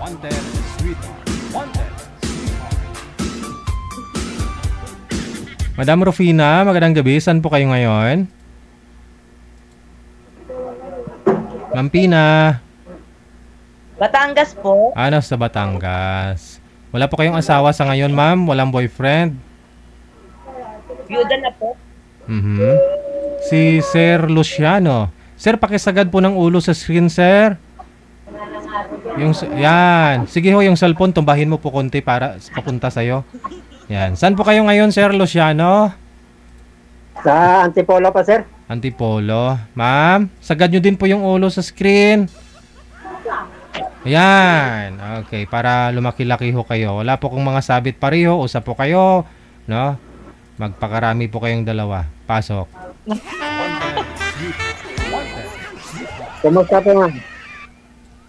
Wanted, sweetheart. Wanted, sweetheart. Madam Rufina, magandang gabi. Saan po kayo ngayon? Ma'am Pina. Batangas po. Ano sa Batangas? Wala po kayong asawa sa ngayon, ma'am? Walang boyfriend? Byuda na po. Si Sir Luciano. Sir, pakisagad po ng ulo sa screen, sir. Yan. Sige ho, yung cellphone, tumbahin mo po konti para papunta sa'yo. Yan. Saan po kayo ngayon, Sir Luciano? Sa Antipolo pa, sir. Antipolo. Ma'am, sagad nyo din po yung ulo sa screen. Ayan. Okay, para lumaki-laki ho kayo. Wala po kong mga sabit pareho. Usap po kayo. No? Magpakarami po kayong dalawa. Pasok. Kumusta po, ma'am?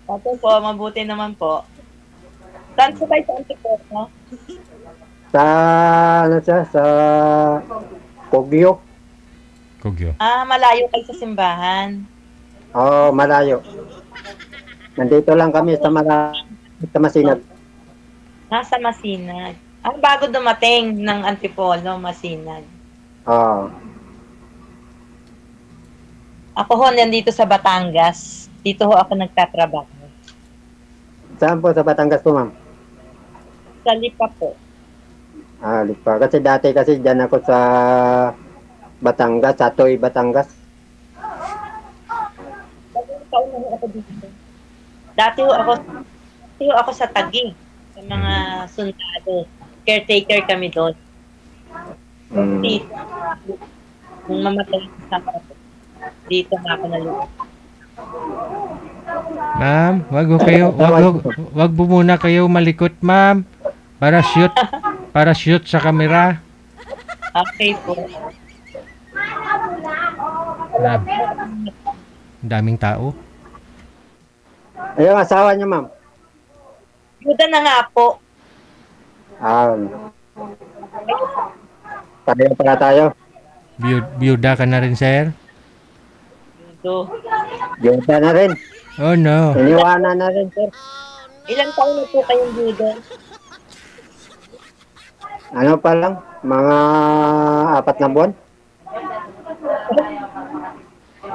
Opo po, mabuti naman po. Saan po kayo sa Antipolo? Sa, ano siya, sa Kogyo. Kugyo. Malayo kayo sa simbahan. Oo, malayo. Nandito lang kami sa Masinag. Nasa Masinag. Bago dumating ng Antipolo, Masinag. Oo. Ako ho, nandito sa Batangas. Dito ho ako nagtatrabaho. Saan po sa Batangas po, ma'am? Sa Lipa po. Lipa. Kasi dati dyan ako sa Batangas, sa Toy, Batangas. Taon na ho ako dito. Dati ho ako sa Taguig. Sa mga sundalo. Caretaker kami doon. Dito. Nung mamatay sa ako. Dito na ako naluwa. Ma'am, wag po muna kayo malikot, ma'am. Para shoot sa camera. Okay po. Grabe. Daming tao. Ayun, asawa niyo, ma'am. Byuda na nga po. Pareho pala tayo. Byuda ka na rin, sir? So, Byuda na rin. Oh, no. Iniwanan na rin, sir. ilang taon na po kayong byuda? Ano pa lang? Mga 4 na buwan.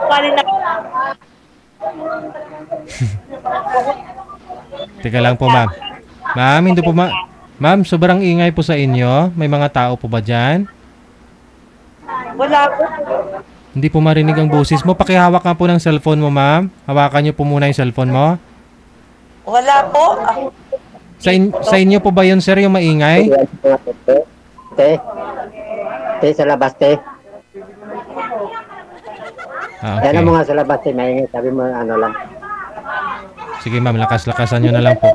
Pari na. Teka lang po, ma'am. Ma'am, hindi po Ma'am, sobrang ingay po sa inyo. May mga tao po ba dyan? Wala po. Hindi po marinig ang boses mo. Pakihawak nga po ng cellphone mo, ma'am. Hawakan niyo po muna yung cellphone mo. Wala po. Sa inyo po ba yun, sir, yung maingay? Te, sa labas, te. Okay. Yan ang mga sa labas, te. Maingay. Sabi mo, ano lang. Sige, ma'am. Lakas-lakasan nyo na lang po.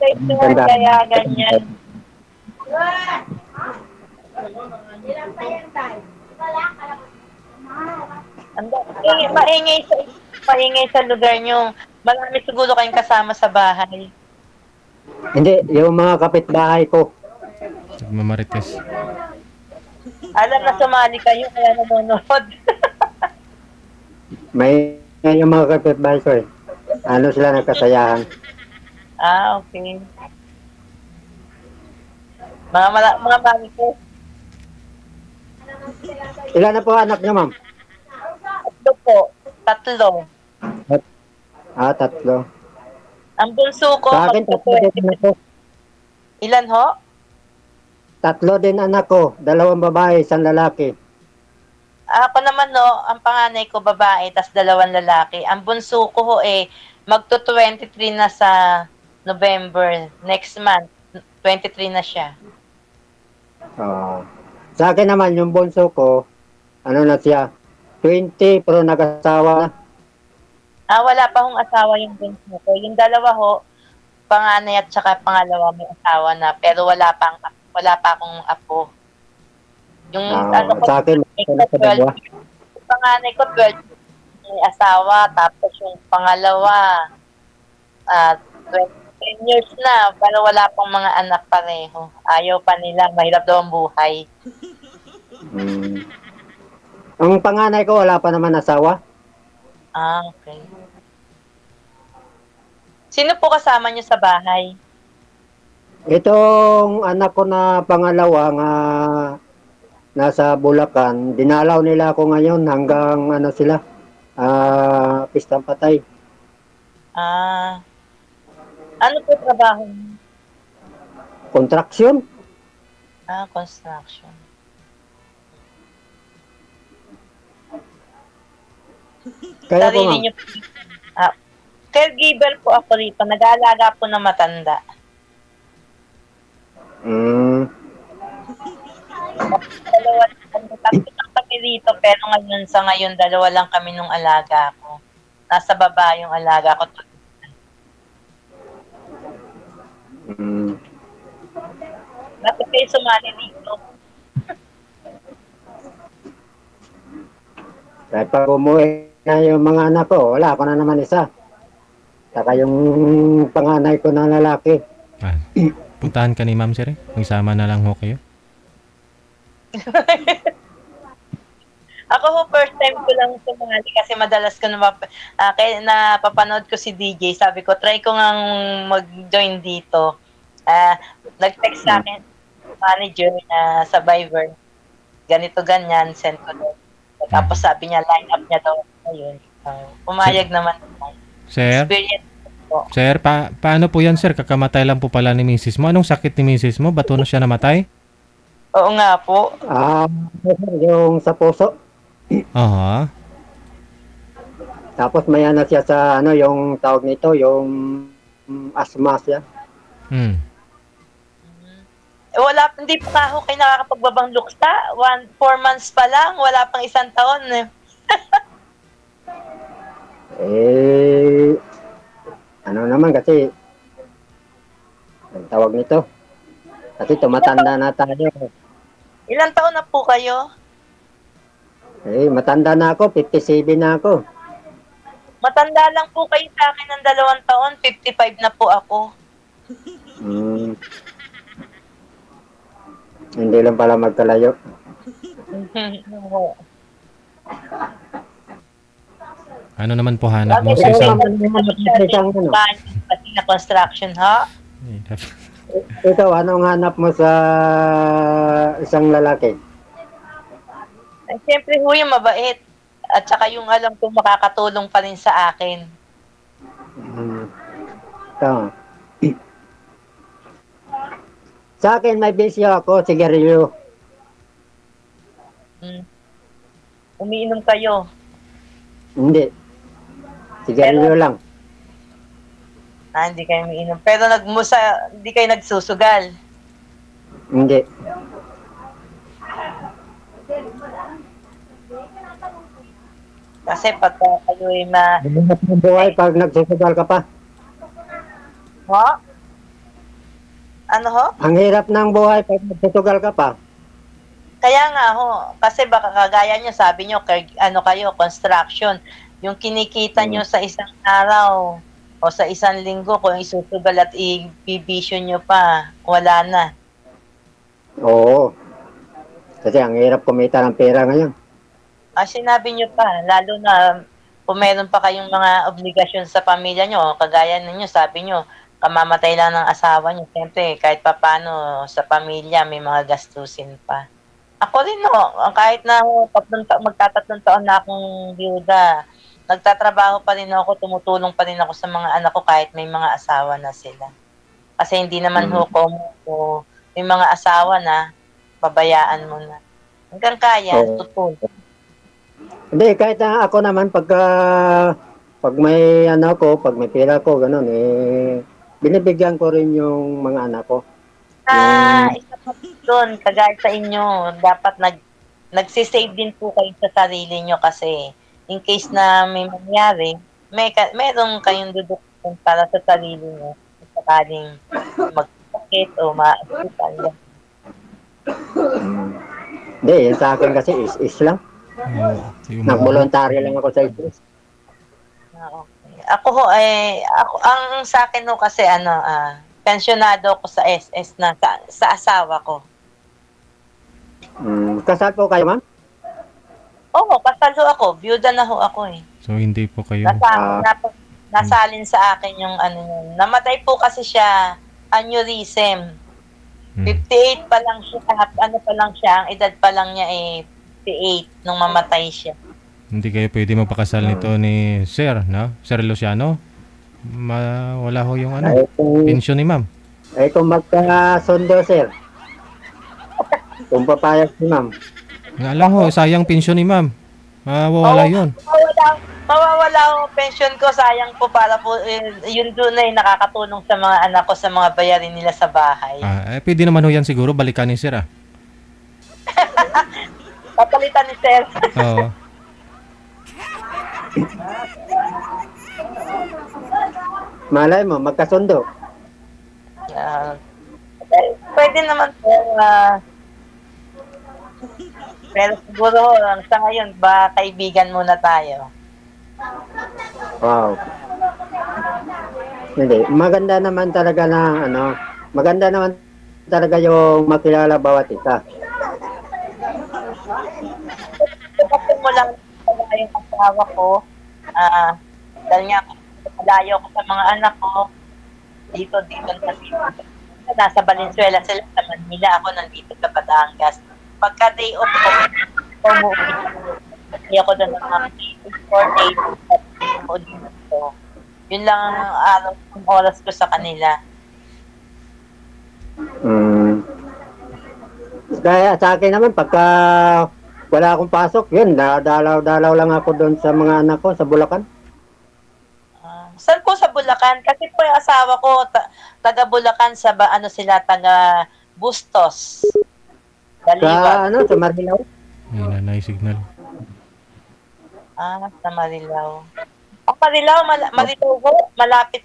Kaya ganyan. Maingay sa lugar nyo. Marami siguro kayong kasama sa bahay. Hindi, yung mga kapitbahay ko. Nagmamarites. Alam na sumali kayo, kaya nanonood. May yung mga kapitbahay ko eh. Ano sila nagkasayahan. Okay. Mga mami ko. Ilan na po anak niyo, ma'am? 3 po. 3. 3. Ang bunso ko. Sa akin, 3 din anak ko. Ilan ho? 3 din anak ko. 2 babae, 1 lalaki. Ako naman no, ang panganay ko babae, tas 2 lalaki. Ang bunso ko ho magto-23 na sa November. Next month, 23 na siya. Sa akin naman, yung bunso ko, ano na siya, 20 pero nag-asawa na. Wala pa hong asawa yung bunso ko. Yung 2 ho, panganay at saka pangalawa may asawa na, pero wala pa akong apo. Yung sa akin, yung panganay ko 12 may asawa, tapos yung pangalawa 10 years na, pero wala pang mga anak pareho. Ayaw pa nila, mahirap daw ang buhay. Ang panganay ko wala pa naman asawa. Okay. Sino po kasama niyo sa bahay? Itong anak ko na pangalawa nga nasa Bulacan, dinalaw nila ako ngayon hanggang ano sila, pistang patay. Ah, ano po trabaho niyo? Contraction? Construction. Kaya po Sarili ma'am, niyo po. Caregiver po ako rito. Nag-aalaga po ng matanda. Dalawa lang kami. Tatlo lang kami rito. Pero sa ngayon, dalawa lang kami nung alaga ko. Nasa baba yung alaga ko. Bakit kayo sumali dito? kahit pag umuwi na yung mga anak ko, wala ako na naman isa. Saka yung panganay ko na lalaki. Puntahan ka ni Ma'am Sir. Magsama na lang ho kayo. Ako ho, first time ko lang sumali kasi madalas ko kaya napapanood ko si DJ. Sabi ko, try ko ngang mag-join dito. Nag-text sa akin manager na sa Viber. Ganito, ganyan, send ko doon. Tapos sabi niya, line up niya daw. Ayun. Pumayag naman. Sir? Experience po. Sir, paano po yan, sir? Kakamatay lang po pala ni Mrs. mo. Anong sakit ni Mrs. mo? Ba't na siya namatay? Oo nga po. Yung sa puso. Aha. Tapos may ano siya sa ano, yung tawag nito, yung asthma siya. Wala, hindi pa nga ako kayo nakakapagbabang luksa. 4 months pa lang, wala pang 1 taon. Ano naman kasi, ang tawag nito, kasi tumatanda na tayo. Ilang taon na po kayo? Matanda na ako, 57 na ako. Matanda lang po kayo sa akin ng 2 taon, 55 na po ako. Hindi lang pala magkalayo. Ano naman po hanap mo sa isang... Pati na construction, ha? Ikaw, anong hanap mo sa isang lalaki? Siyempre ho yung mabait. At saka yung alam kong makakatulong pa rin sa akin. Tama. Sa akin, may bisyo ako, sigarilyo. Umiinom kayo. Hindi. Sigarilyo lang. Hindi kayo umiinom. Pero hindi kayo nagsusugal. Hindi. Kasi pagka kayo ay Mahirap ng buhay pag nagsusugal ka pa. Ho? Ano ho? Ang hirap ng buhay pag nagsusugal ka pa. Kaya nga ho, kasi baka kagaya nyo, sabi nyo, kayo, construction, yung kinikita nyo sa isang araw o sa isang linggo, kung isusugal at i-bibisyo nyo pa, wala na. Oo. Kasi ang hirap kumita ng pera ngayon. Sinabi nyo pa, lalo na kung meron pa kayong mga obligasyon sa pamilya nyo, kagaya ninyo, sabi nyo, kamamatay lang ng asawa nyo. Siyempre, kahit papano sa pamilya, may mga gastusin pa. Ako rin kahit na magtatatlong taon na akong biyuda, nagtatrabaho pa rin ako, tumutulong pa rin ako sa mga anak ko kahit may mga asawa na sila. Kasi hindi naman may mga asawa na, babayaan mo na. Hanggang kaya, tutulong. Hindi, kahit ako naman pag may pag may pera ko, ganun binibigyan ko rin yung mga anak ko. Isa pa doon, kagaya sa inyo, dapat nagsisave din po kayo sa sarili nyo kasi in case na may mangyari, meron kayong duduktan para sa sarili nyo. Sakaling magpakit o ma-hospital. Hindi, sa akin kasi is lang. Nag-voluntary lang ako sa is. Okay. Ako ang sa akin kasi pensyonado ako sa SS na sa asawa ko. Kasal po kayo, ma'am? Oo, kasal ho ako. Byuda na ho ako eh. So, hindi po kayo... nasalin sa akin yung ano yun. Namatay po kasi siya, aneurysm. 58 pa lang siya, ano pa lang siya, ang edad pa lang niya 58 nung mamatay siya. Hindi kayo pwede magpakasal nito ni Sir, no? Sir Luciano? Wala ho yung ano, pensyon ni ma'am. Ay kung magkasundo, sir. Kung papayag si ma'am. Nga lang ho, sayang pensyon ni ma'am. Mawawala yun. Mawawala ang pension ko, sayang po para po, yun doon ay nakakatulong sa mga anak ko sa mga bayarin nila sa bahay. Pwede naman ho yan siguro, balikan ni Sir Papalitan ni Sir. Oo. Malay mo, magkasundo. Pwede naman po, pero siguro sa ngayon, ba kaibigan muna tayo. Wow. Hindi, maganda naman talaga na maganda naman talaga yung makilala bawat isa. Kasi mo lang yung asawa ko, dahil nga malayo ko sa mga anak ko, dito, nasa Valenzuela sila, sa Manila, ako nandito sa Batangas. Pagka day off ko, umuwi ako doon ng mga 4 days ako dito. Yun lang ang araw ng oras ko sa kanila. Kaya sa akin naman, pagka wala akong pasok, yun, dalaw-dalaw lang ako doon sa mga anak ko, sa Bulacan. Saan po sa Bulacan? Kasi po yung asawa ko, taga Bulacan, sila, taga Bustos. Sa Marilao. May nanay signal. Sa Marilao. Marilao, Marilao po, malapit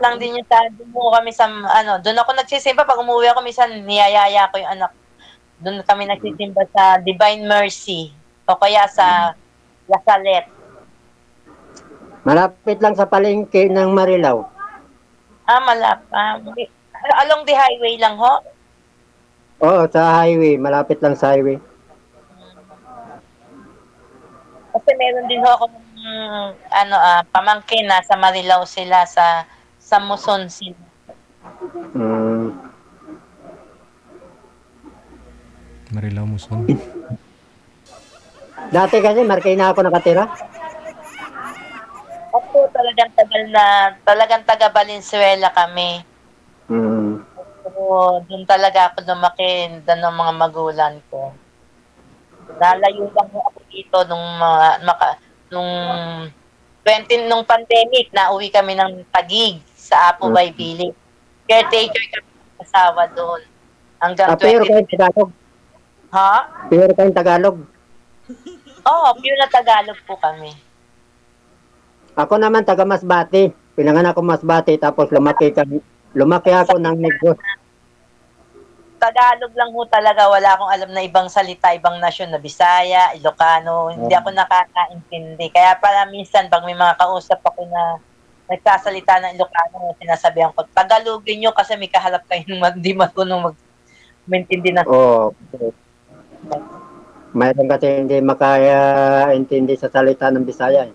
lang din yung doon mo kami sa, doon ako nagsisimba. Pag umuwi ako, minsan niyayaya ko yung anak. Doon kami nagsisimba sa Divine Mercy. O kaya sa La Salette. Malapit lang sa palengke ng Marilao. Malapit. Along the highway lang ho? Oo, sa highway. Malapit lang sa highway. Kasi meron din ho akong pamangkin na sa Marilao sila, sa Muson sila. Marilao Muson. Dati kasi Marikina ako nakatira. Ako talagang taga Valenzuela kami. So, doon talaga ako lumaki, doon ng mga magulang ko. Nalayo lang ako dito nung pandemic, nauwi kami ng Taguig sa Apo Bay Village. Caretaker kami ng asawa doon. Hanggang Pero kayong Tagalog. Ha? Pero kayong Tagalog. Oo, pure na Tagalog po kami. Ako naman taga Masbate. Pinanganak ako Masbate tapos lumaki ako ng Negros. Tagalog lang ho talaga, wala akong alam na ibang salita, ibang nasyon na Bisaya, Ilocano, hindi ako nakakaintindi. Kaya para minsan pag may mga kausap ako na nagsasalita ng Ilocano, sinasabihan ko, Tagalogin nyo kasi may kaharap kayong hindi marunong mag-intindi na. Oo. Mayroon kasi hindi makaintindi sa salita ng Bisaya.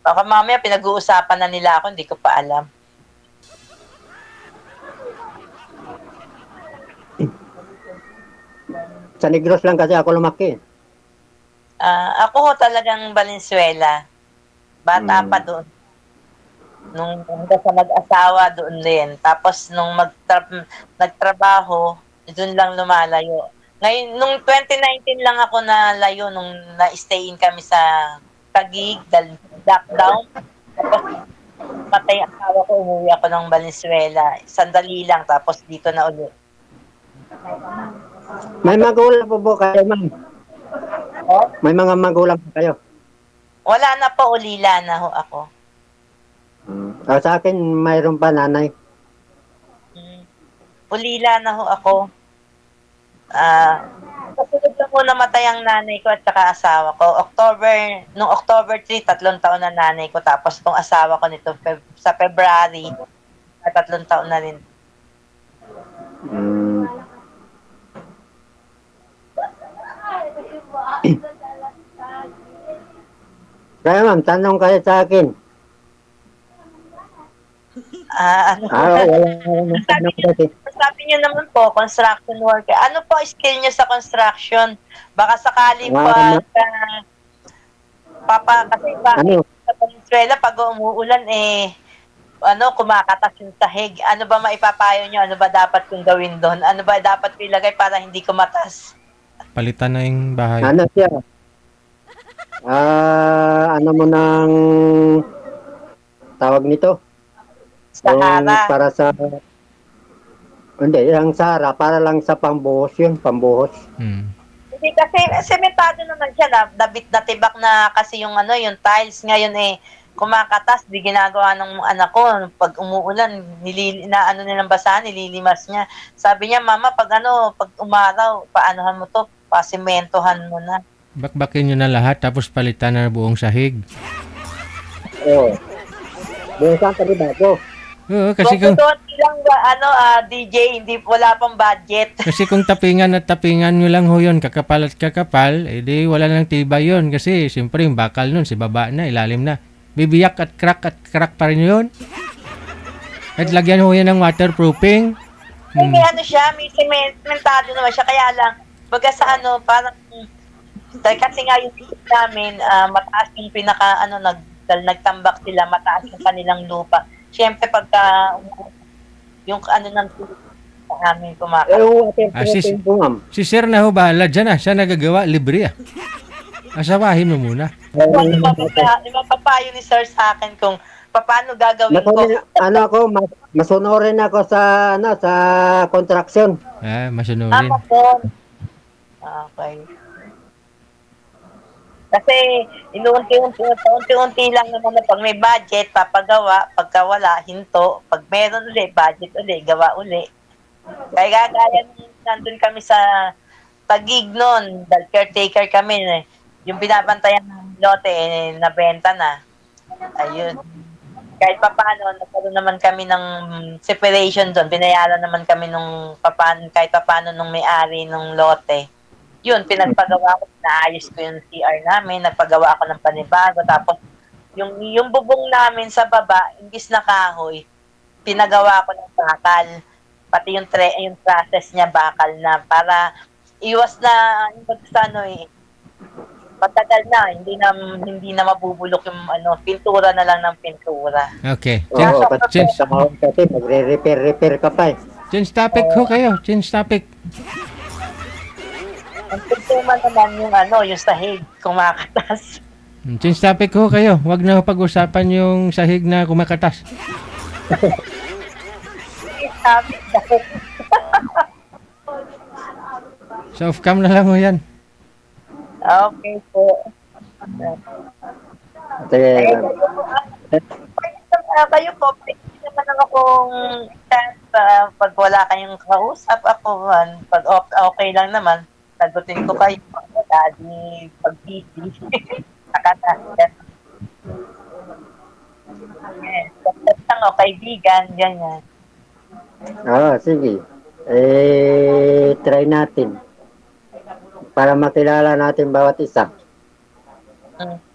Baka mamaya pinag-uusapan na nila ako, hindi ko pa alam. Sa Negros lang kasi ako lumaki. Ako ho talagang Valenzuela. Bata pa doon. Nung hanggang sa mag-asawa doon din. Tapos nung nagtrabaho, doon lang lumalayo. Ngayon, nung 2019 lang ako nalayo, nung na-stayin kami sa Taguig, lockdown. Tapos patay ang asawa ko, umuwi ako ng Valenzuela. Sandali lang, tapos dito na ulit. May magulang po kayo, ma'am? Oh? May mga magulang po kayo? Wala na po, ulila na ho ako. Sa akin, mayroon pa nanay. Ulila na ho ako. Kasunod lang ho namatay ang nanay ko at saka asawa ko. Noong October 3, 3 taon na nanay ko. Tapos itong asawa ko nito sa February, 3 taon na rin. Kaya ma'am, tanong kayo sa akin. Ano? Wala naman kasi. Sabi niyo naman po, construction worker. Ano po skill niyo sa construction? Baka sakali pa kasi Ano? sa Venezuela pag umuulan kumakatas yung sahig. Ano ba maipapayo niyo? Ano ba dapat kong gawin doon? Ano ba dapat ko ilagay para hindi kumatas? Palitan na yung bahay. Ano siya? Ano mo nang tawag nito? Yung Sahara. para sa hindi, yung Sahara para lang sa pambuhos yun, pambuhos. Hindi kasi sementado naman siya, dabit na tibak na kasi yung yung tiles ngayon kumakatas, di ginagawa ng anak ko. Pag umuulan, nilang basahan, nililimas niya. Sabi niya, mama, pag umaraw, paanohan mo to, pasimentohan mo na. Bakbakin nyo na lahat tapos palitan na buong sahig. Oo. Buong saan tabi bago. Oo, kasi kung DJ, hindi wala pang budget. kasi kung tapingan at tapingan nyo lang ho yun, kakapal at kakapal, edi wala nang tibay yun. Kasi siyempre yung bakal nun, si baba na, ilalim na. Bibiyak at crack pa rin yun. At lagyan ho yan ng waterproofing. May may sementado naman siya. Kaya lang, baga sa parang, kasi nga yung tip namin, mataas yung nagtambak sila, mataas yung kanilang lupa. Siyempre, pagka, yung ng tubig sa amin kumakain. Si Sir na ho bahala dyan siya nagagawa, libre Asawahin mo muna. Imapapayo ni Sir sa akin kung paano gagawin ko. Masunurin ako sa construction. Masunurin. Okay. Kasi unti-unti lang naman na pag may budget, papagawa. Pagka wala, hinto. Pag meron budget gawa uli. Kaya gagaya nandun kami sa Taguig noon, dahil caretaker kami yung binabantayan ng lote, nabenta na. Ayun. Kahit papaano, nagkaroon naman kami ng separation doon. Binayaran naman kami kahit papaano nung may-ari ng lote. Yun, pinagpagawa ko, naayos ko yung CR namin, nagpagawa ako ng panibago. Tapos, yung bubong namin sa baba, imbis na kahoy, pinagawa ko ng bakal. Pati yung process niya, bakal na. Para iwas na, matagal na, hindi na mabubulok yung pintura na lang ng pintura. Okay. Oo, kasi magre-repair ka pa Change topic ho kayo. Change topic. Ang pintura naman yung sahig, kumakatas. Change topic ho kayo. Huwag na pag-usapan yung sahig na kumakatas. So off-cam na lang ho yan. Okay po. Kayo po, pwede naman akong chance pag wala kayong kausap ako, pag okay lang naman, sagutin ko kayo, daddy, pag busy. Nakatasan. Kaibigan, ganyan. Sige. Try natin. Para makilala natin bawat isa.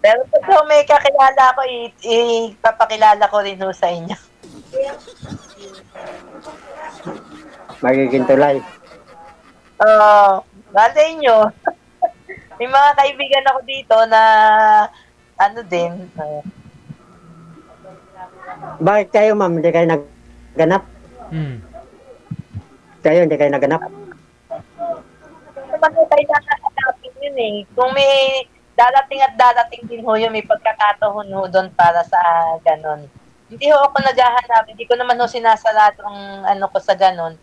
Pero kung may kakilala ko, ipapakilala ko rin sa inyo. Magiging tulay. Bale nyo. May mga kaibigan ako dito na din. Bakit kayo, ma'am, hindi kayo nagganap? Kayo, hindi kayo nagganap? Naman tayo nakakapin yun Kung may darating din ho yun, may pagkakataon ho doon para sa ganon. Hindi ho ako naghahanap, hindi ko naman ho sinasarado ang ko sa ganon.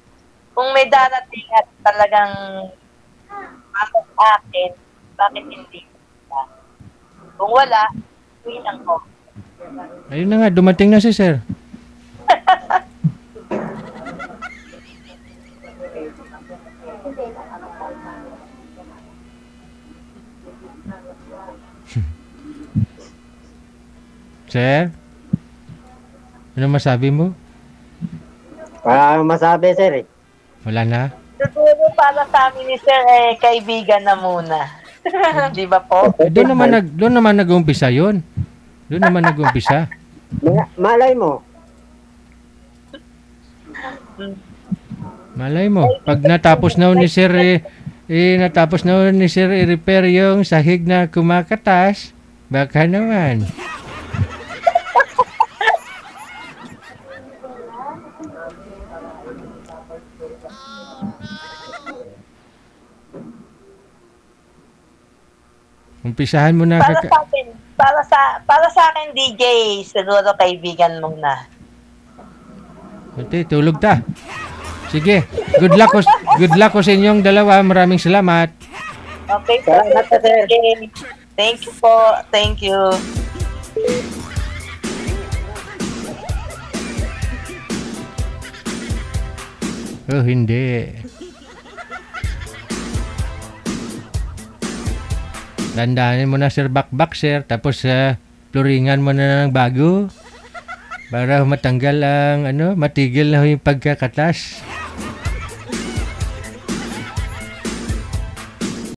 Kung may darating at talagang para sa akin, bakit hindi? Kung wala, tuwin lang ko. Ayun na nga, dumating na si Sir. Sir? Ano masabi mo? Wala akong masabi, sir. Wala na? Siguro para sa amin ni Sir, kaibigan na muna. Di ba po? Doon naman nag-umpisa yun. Doon naman nag-umpisa. Malay mo. Mm. Malay mo, pag natapos na ni Sir, natapos na ni Sir i-repair yung sahig na kumakatas, baka naman. Umpisahan mo na Para sa akin, para sa akin DJ, siguro kaibigan mong na. Buti, tulog ta. Sige, good luck ko sa inyong dalawa. Maraming salamat. Okay, Salamat, sir. Thank you po. Thank you. Oh, hindi. Dandanin mo na Sir Bakbak, Sir. Tapos pluringan mo na ng bago. Para matanggal ang matigil na yung pagkakatas.